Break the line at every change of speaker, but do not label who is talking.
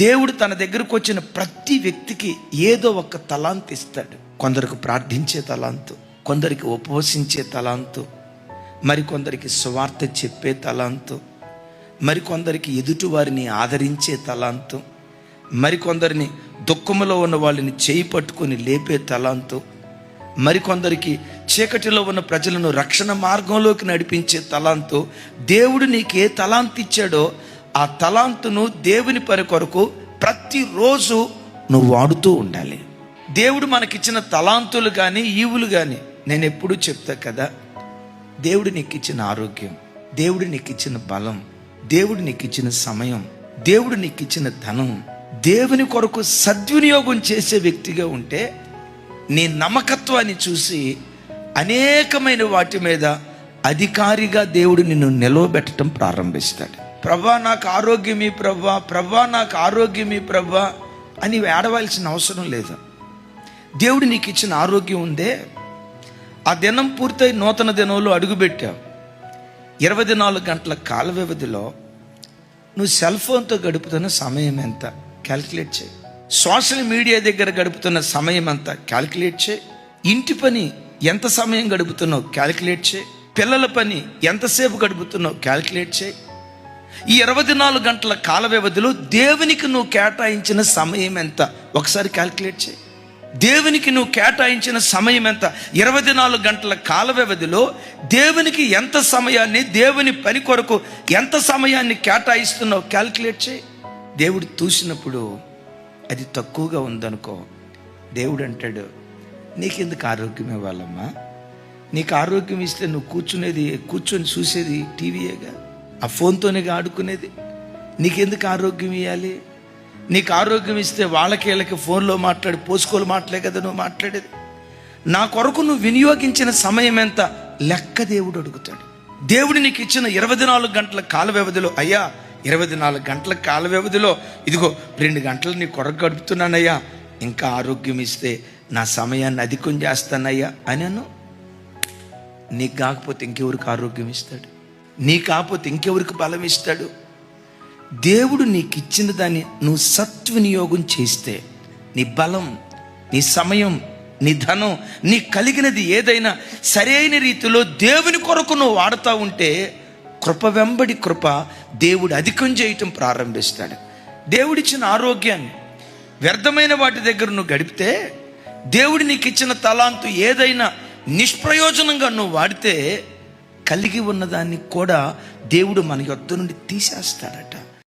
దేవుడు తన దగ్గరకు వచ్చిన ప్రతి వ్యక్తికి ఏదో ఒక తలాంతు ఇస్తాడు. కొందరికి ప్రార్థించే తలాంతు, కొందరికి ఉపవసించే తలాంతు, మరికొందరికి సువార్త చెప్పే తలాంతు, మరికొందరికి ఎదుటి వారిని ఆదరించే తలాంతు, మరికొందరిని దుఃఖములో ఉన్న వాళ్ళని చేయి పట్టుకొని లేపే తలాంతు, మరికొందరికి చీకటిలో ఉన్న ప్రజలను రక్షణ మార్గంలోకి నడిపించే తలాంతు. దేవుడు నీకు ఏ తలాంతు ఇచ్చాడో ఆ తలాంతును దేవుని పని కొరకు ప్రతిరోజు నువ్వు వాడుతూ ఉండాలి. దేవుడు మనకిచ్చిన తలాంతులు కానీ ఈవులు కానీ, నేను ఎప్పుడూ చెప్తా కదా, దేవుడు నీకు ఇచ్చిన ఆరోగ్యం, దేవుడు నీకు ఇచ్చిన బలం, దేవుడు నీకు ఇచ్చిన సమయం, దేవుడు నీకు ఇచ్చిన ధనం, దేవుని కొరకు సద్వినియోగం చేసే వ్యక్తిగా ఉంటే నీ నమ్మకత్వాన్ని చూసి అనేకమైన వాటి మీద అధికారిగా దేవుడు నిన్ను నిలవబెట్టడం ప్రారంభిస్తాడు. ప్రభా నాకు ఆరోగ్యమీ ప్రభా, ప్రభా నాకు ఆరోగ్యమీ ప్రభా అని ఏడవలసిన అవసరం లేదు. దేవుడు నీకు ఇచ్చిన ఆరోగ్యం ఉందే, ఆ దినం పూర్తయి నూతన దినంలో అడుగుపెట్టావు. 24 గంటల కాల వ్యవధిలో నువ్వు సెల్ ఫోన్తో గడుపుతున్న సమయం ఎంత క్యాలిక్యులేట్ చేయి. సోషల్ మీడియా దగ్గర గడుపుతున్న సమయం అంతా క్యాలిక్యులేట్ చేయి. ఇంటి పని ఎంత సమయం గడుపుతున్నావు క్యాలిక్యులేట్ చేయి. పిల్లల పని ఎంతసేపు గడుపుతున్నావు క్యాలిక్యులేట్ చేయి. ఈ 24 గంటల కాల వ్యవధిలో దేవునికి నువ్వు కేటాయించిన సమయం ఎంత ఒకసారి క్యాలిక్యులేట్ చేయి. దేవునికి నువ్వు కేటాయించిన సమయం ఎంత? 24 గంటల కాల వ్యవధిలో దేవునికి ఎంత సమయాన్ని, దేవుని పని కొరకు ఎంత సమయాన్ని కేటాయిస్తున్నావు క్యాలిక్యులేట్ చేయి. దేవుడు చూసినప్పుడు అది తక్కువగా ఉందనుకో, దేవుడు అంటాడు, నీకెందుకు ఆరోగ్యం ఇవ్వాలమ్మా? నీకు ఆరోగ్యం ఇస్తే నువ్వు కూర్చొని చూసేది టీవీయేగా, ఆ ఫోన్తోనేగా ఆడుకునేది. నీకెందుకు ఆరోగ్యం ఇవ్వాలి? నీకు ఆరోగ్యం ఇస్తే వీళ్ళకి ఫోన్లో మాట్లాడి పోసుకోలు మాటలే కదా నువ్వు మాట్లాడేది. నా కొరకు నువ్వు వినియోగించిన సమయం ఎంత లెక్క దేవుడు అడుగుతాడు. దేవుడు నీకు ఇచ్చిన 24 గంటల కాల వ్యవధిలో, అయ్యా 24 గంటల కాల వ్యవధిలో ఇదిగో 2 గంటలు నీ కొరకు గడుపుతున్నానయ్యా, ఇంకా ఆరోగ్యం ఇస్తే నా సమయాన్ని అధికం చేస్తానయ్యా అని అను. నీకు కాకపోతే ఇంకెవరికి ఆరోగ్యం ఇస్తాడు? నీ కాకపోతే ఇంకెవరికి బలం ఇస్తాడు? దేవుడు నీకు ఇచ్చిన దాన్ని నువ్వు సద్వినియోగం చేస్తే నీ బలం, నీ సమయం, నీ ధనం, నీ కలిగినది ఏదైనా సరైన రీతిలో దేవుని కొరకు నువ్వు వాడుతూ ఉంటే కృప వెంబడి కృప దేవుడు అధికం చేయటం ప్రారంభిస్తాడు. దేవుడిచ్చిన ఆరోగ్యాన్ని వ్యర్థమైన వాటి దగ్గర నువ్వు గడిపితే, దేవుడు నీకు ఇచ్చిన తలాంతు ఏదైనా నిష్ప్రయోజనంగా నువ్వు వాడితే కలిగి ఉన్నదాన్ని కూడా దేవుడు మన యొద్ద నుండి తీసేస్తాడట.